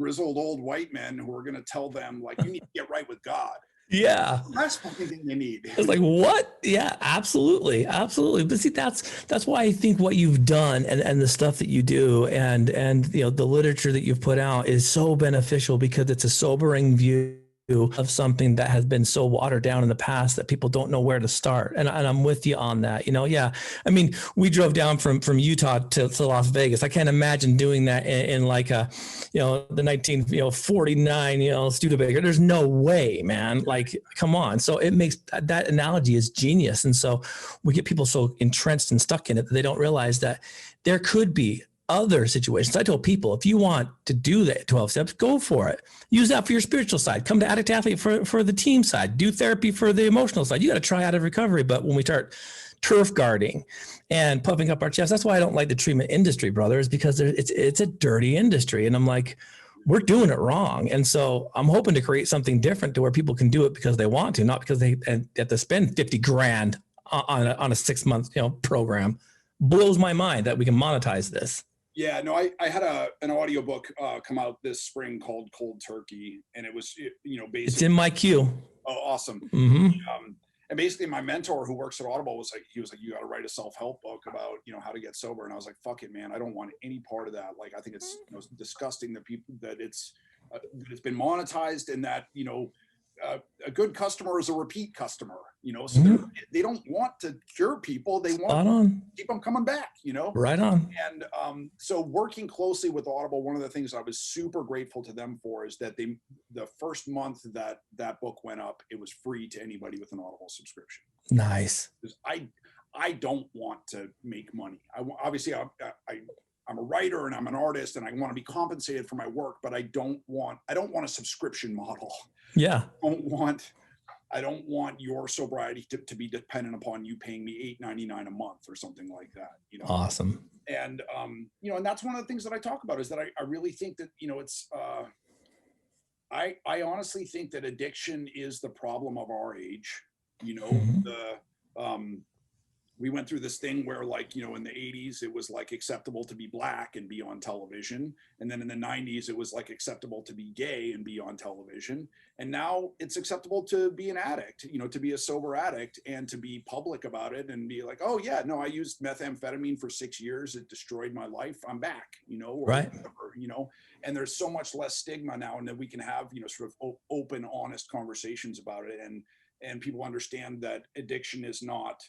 grizzled old white men who are going to tell them like, you need to get right with God. Yeah. That's fucking thing they need. It's like, what? Yeah, absolutely. But see, that's why I think what you've done and the stuff that you do and the literature that you've put out is so beneficial, because it's a sobering view of something that has been so watered down in the past that people don't know where to start. And I'm with you on that. Yeah. I mean, we drove down from Utah to Las Vegas. I can't imagine doing that in like the 1949 Studebaker. There's no way, man. Like, come on. So it makes that analogy is genius. And so we get people so entrenched and stuck in it that they don't realize that there could be other situations. I told people, if you want to do that 12 steps, go for it. Use that for your spiritual side. Come to Addict Athlete for the team side. Do therapy for the emotional side. You got to try out of recovery. But when we start turf guarding and puffing up our chest, that's why I don't like the treatment industry, brother, is because it's a dirty industry. And I'm like, we're doing it wrong. And so I'm hoping to create something different to where people can do it because they want to, not because they have to spend 50 grand on a 6-month program. Blows my mind that we can monetize this. Yeah, no, I had an audiobook come out this spring called Cold Turkey, and it was, basically. It's in my queue. Oh, awesome. And basically my mentor who works at Audible was like, you got to write a self-help book about, how to get sober. And I was like, fuck it, man. I don't want any part of that. Like, I think it's disgusting that it's been monetized, and that, a good customer is a repeat customer, so they don't want to cure people. They want to keep them coming back, Right on. And so working closely with Audible, one of the things I was super grateful to them for is that the first month that book went up, it was free to anybody with an Audible subscription. Nice. Because I don't want to make money. Obviously I'm a writer and I'm an artist and I want to be compensated for my work, but I don't want a subscription model. Yeah. I don't want your sobriety to be dependent upon you paying me $8.99 a month or something like that. Awesome. And and that's one of the things that I talk about, is that I really think that it's I honestly think that addiction is the problem of our age. we went through this thing where, like, you know, in the 80s, it was like acceptable to be black and be on television. And then in the 90s, it was like acceptable to be gay and be on television. And now it's acceptable to be an addict, you know, to be a sober addict and to be public about it and be like, oh yeah, no, I used methamphetamine for 6 years. It destroyed my life. I'm back, you know, or Right. whatever, you know, and there's so much less stigma now, and that we can have, you know, sort of open, honest conversations about it. And people understand that addiction is not,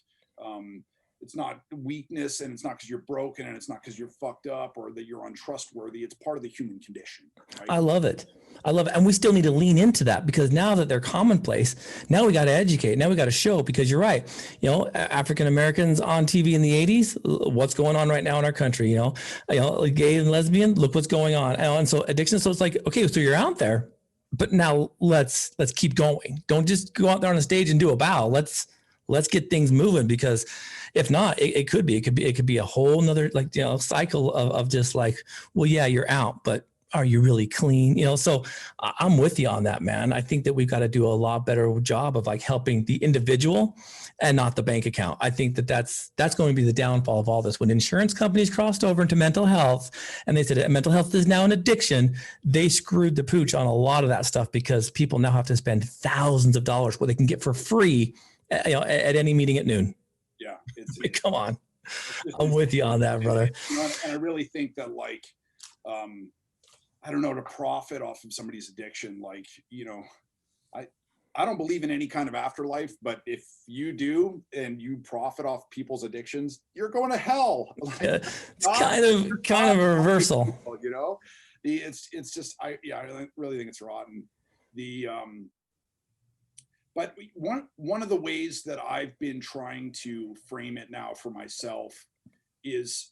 it's not weakness, and it's not because you're broken, and it's not because you're fucked up or that you're untrustworthy. It's part of the human condition. Right? I love it. I love it. And we still need to lean into that, because now that they're commonplace, now we got to educate. Now we got to show, because you're right. You know, African Americans on TV in the 80s, what's going on right now in our country, you know, gay and lesbian, look what's going on. And so addiction. So it's like, okay, so you're out there, but now let's keep going. Don't just go out there on a stage and do a bow. Let's get things moving, because if not, it could be a whole nother, like, you know, cycle of just like, well, yeah, you're out, but are you really clean? You know, so I'm with you on that, man. I think that we've got to do a lot better job of like helping the individual and not the bank account. I think that that's going to be the downfall of all this. When insurance companies crossed over into mental health and they said mental health is now an addiction, they screwed the pooch on a lot of that stuff, because people now have to spend thousands of dollars what they can get for free, you know, at any meeting at noon. Yeah. Come on. I'm with you on that, brother. You know, and I really think that, like, I don't know, to profit off of somebody's addiction, like, you know, I don't believe in any kind of afterlife, but if you do and you profit off people's addictions, you're going to hell. Like, Yeah, it's kind of a reversal. People, you know, it's just, I really think it's rotten. But one of the ways that I've been trying to frame it now for myself is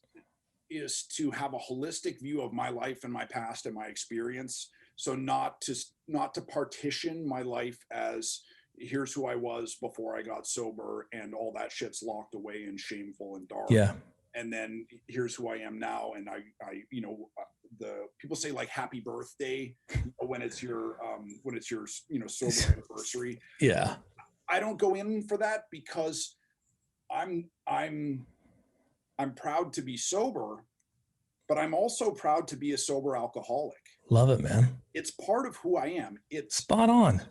to have a holistic view of my life and my past and my experience. So not to partition my life as, here's who I was before I got sober and all that shit's locked away and shameful and dark. Yeah. And then here's who I am now. And I you know, the people say, like, happy birthday when it's your you know, sober anniversary. Yeah. I don't go in for that, because I'm proud to be sober, but I'm also proud to be a sober alcoholic. Love it, man. It's part of who I am. It's spot on.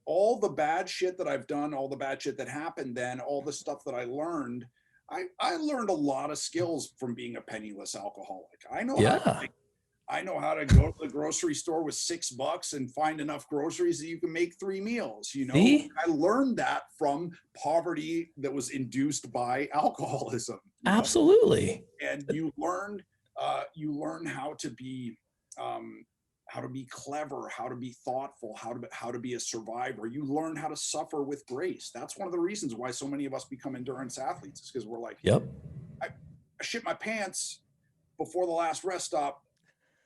All the bad shit that I've done, all the bad shit that happened then, all the stuff that I learned. I learned a lot of skills from being a penniless alcoholic. I know how to go to the grocery store with $6 and find enough groceries that you can make 3 meals. You know, I learned that from poverty that was induced by alcoholism. Absolutely. And you learn how to be clever, how to be thoughtful, how to be a survivor. You learn how to suffer with grace. That's one of the reasons why so many of us become endurance athletes, is because we're like, yep, I shit my pants before the last rest stop,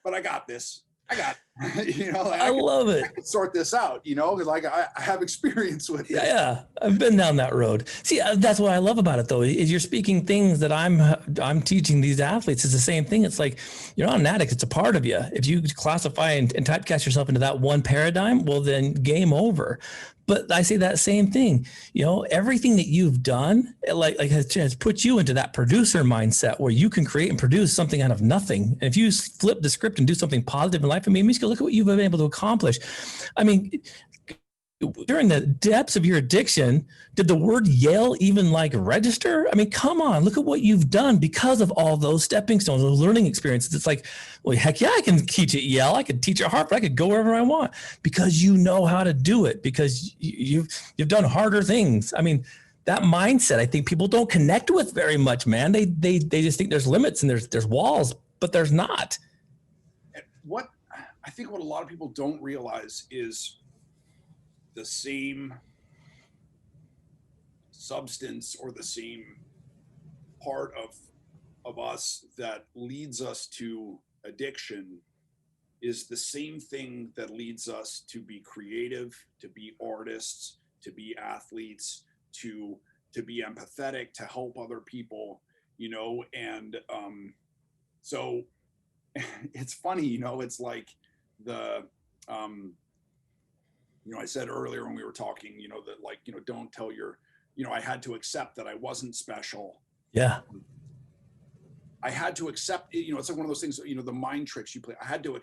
but I got this. I got it. You know, like, I love it. I can sort this out, you know, like I have experience with it. Yeah, I've been down that road. See, that's what I love about it, though, is you're speaking things that I'm teaching these athletes. It's the same thing. It's like, you're not an addict. It's a part of you. If you classify and typecast yourself into that one paradigm, well, then game over. But I say that same thing, you know, everything that you've done, like has put you into that producer mindset where you can create and produce something out of nothing. And if you flip the script and do something positive in life, I mean, Mishka, look at what you've been able to accomplish. I mean, during the depths of your addiction, did the word Yale even like register? I mean, come on, look at what you've done because of all those stepping stones, those learning experiences. It's like, well, heck yeah, I can teach at Yale. I could teach at Harvard. I could go wherever I want, because you know how to do it, because you've done harder things. I mean, that mindset, I think people don't connect with very much, man. They just think there's limits and there's walls, but there's not. What I think what a lot of people don't realize is the same substance or the same part of us that leads us to addiction is the same thing that leads us to be creative, to be artists, to be athletes, to be empathetic, to help other people, you know. And so it's funny, you know, it's like the you know, I said earlier when we were talking, you know, that, like, you know, don't tell your, you know, I had to accept that I wasn't special Yeah. I had to accept, it's like one of those things, the mind tricks you play. I had to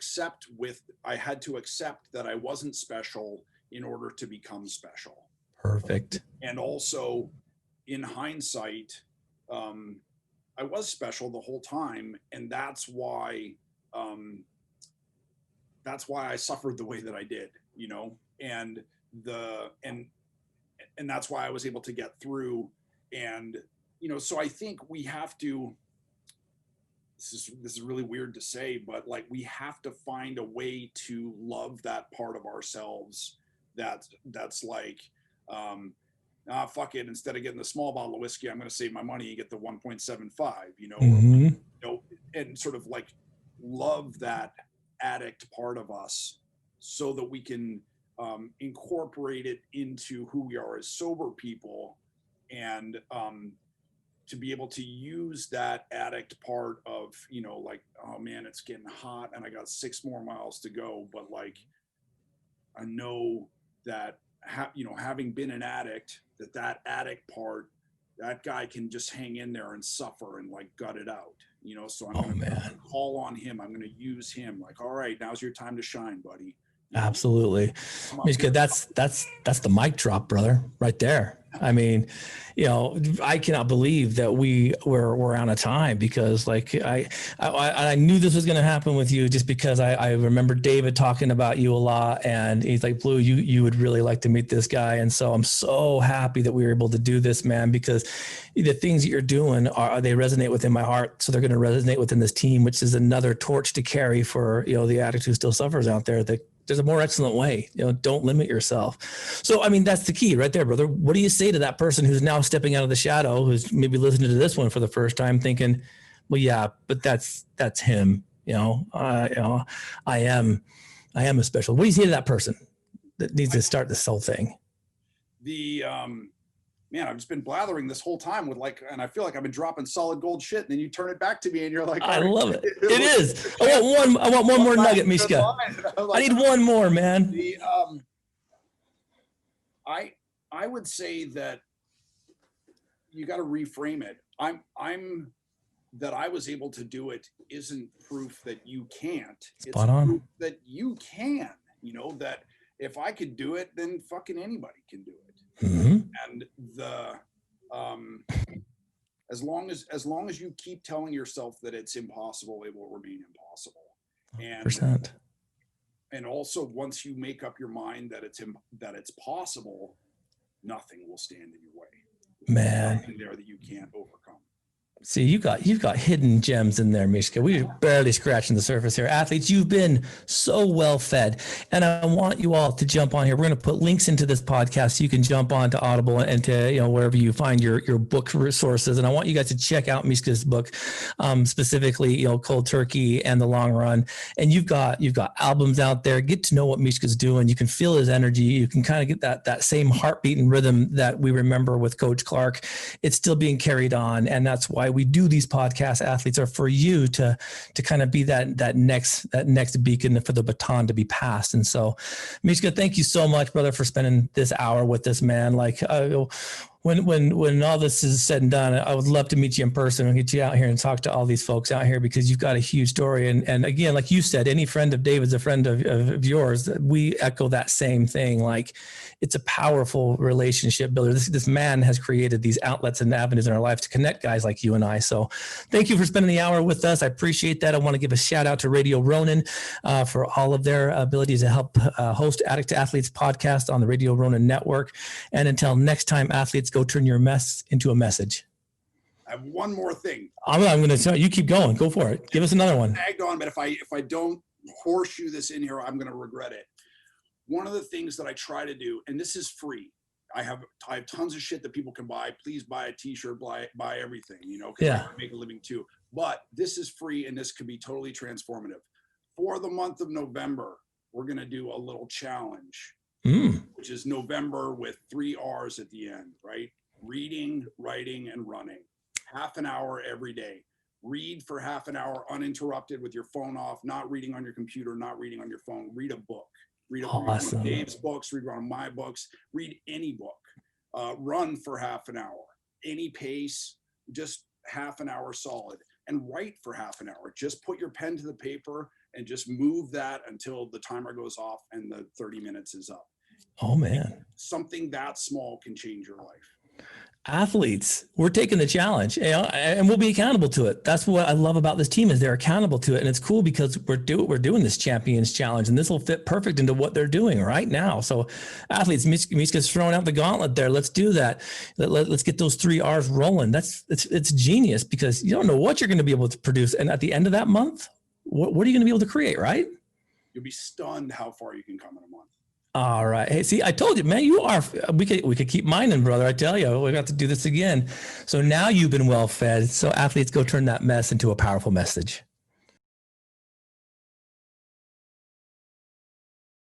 accept that I wasn't special in order to become special. Perfect. And also in hindsight, I was special the whole time. And that's why I suffered the way that I did, and that's why I was able to get through. And, so I think we have to, this is really weird to say, but like, we have to find a way to love that part of ourselves that's like, fuck it, instead of getting the small bottle of whiskey, I'm going to save my money and get the 1.75, Mm-hmm. And sort of like love that addict part of us so that we can incorporate it into who we are as sober people, and to be able to use that addict part of, like, oh man, it's getting hot and I got 6 more miles to go. But like, I know that, having been an addict, that addict part, that guy can just hang in there and suffer and like gut it out, so I'm going to call on him. I'm going to use him, like, all right, now's your time to shine, buddy. Absolutely. Mishka, that's the mic drop, brother, right there. I mean, I cannot believe that we're out of time, because like I knew this was going to happen with you, just because I remember David talking about you a lot, and he's like, Blu, you would really like to meet this guy. And so I'm so happy that we were able to do this, man, because the things that you're doing they resonate within my heart. So they're going to resonate within this team, which is another torch to carry for, the addict who still suffers out there, that there's a more excellent way. Don't limit yourself. So, I mean, that's the key right there, brother. What do you say to that person who's now stepping out of the shadow, who's maybe listening to this one for the first time, thinking, well, yeah, but that's him. I am a special. What do you say to that person that needs to start this whole thing? Man, I've just been blathering this whole time and I feel like I've been dropping solid gold shit, and then you turn it back to me and you're like, I love it. It is. I want one more nugget, Mishka. I need one more, man. I would say that you got to reframe it. That I was able to do it isn't proof that you can't. It's proof that you can, that if I could do it, then fucking anybody can do it. Mm-hmm. And as long as you keep telling yourself that it's impossible, it will remain impossible. 100%. And also, once you make up your mind that it's possible, nothing will stand in your way. Man, nothing there that you can't overcome. See, you've got hidden gems in there, Mishka. We're barely scratching the surface here. Athletes, you've been so well fed, and I want you all to jump on here. We're going to put links into this podcast so you can jump on to Audible and to wherever you find your book resources. And I want you guys to check out Mishka's book, specifically Cold Turkey and The Long Run. And you've got albums out there. Get to know what Mishka's doing. You can feel his energy. You can kind of get that same heartbeat and rhythm that we remember with Coach Clark. It's still being carried on, and that's why we do these podcasts. Athletes are for you to kind of be that next beacon for the baton to be passed. And so, Mishka, thank you so much, brother, for spending this hour with this man. Like when all this is said and done, I would love to meet you in person and get you out here and talk to all these folks out here, because you've got a huge story. And again, like you said, any friend of David's a friend of yours. We echo that same thing. Like, it's a powerful relationship builder. This man has created these outlets and avenues in our life to connect guys like you and I. So thank you for spending the hour with us. I appreciate that. I want to give a shout out to Radio Ronin for all of their ability to help host Addict II Athlete's podcast on the Radio Ronin network. And until next time, athletes, go turn your mess into a message. I have one more thing. I'm going to tell you, keep going. Go for it. Give us another one. Tagged on, but if I don't horseshoe this in here, I'm going to regret it. One of the things that I try to do, and this is free. I have tons of shit that people can buy. Please buy a t-shirt, buy everything, because I can make a living too. But this is free, and this could be totally transformative. For the month of November, we're going to do a little challenge, which is November with 3 R's at the end, right? Reading, writing, and running. Half an hour every day. Read for half an hour uninterrupted with your phone off, not reading on your computer, not reading on your phone. Read a book. Read one of Dave's books, read one of my books, read any book. Run for half an hour, any pace, just half an hour solid and write for half an hour. Just put your pen to the paper and just move that until the timer goes off and the 30 minutes is up. Oh man. Something that small can change your life. Athletes, we're taking the challenge, and we'll be accountable to it. That's what I love about this team, is they're accountable to it. And it's cool because we're doing this Champions Challenge, and this will fit perfect into what they're doing right now. So athletes, Mishka's throwing out the gauntlet there. Let's do that. Let's get those 3 R's rolling. It's genius, because you don't know what you're going to be able to produce. And at the end of that month, what are you going to be able to create, right? You'll be stunned how far you can come in a month. All right. Hey, see, I told you, man, we could keep mining, brother. I tell you, we got to do this again. So now you've been well fed. So athletes, go turn that mess into a powerful message.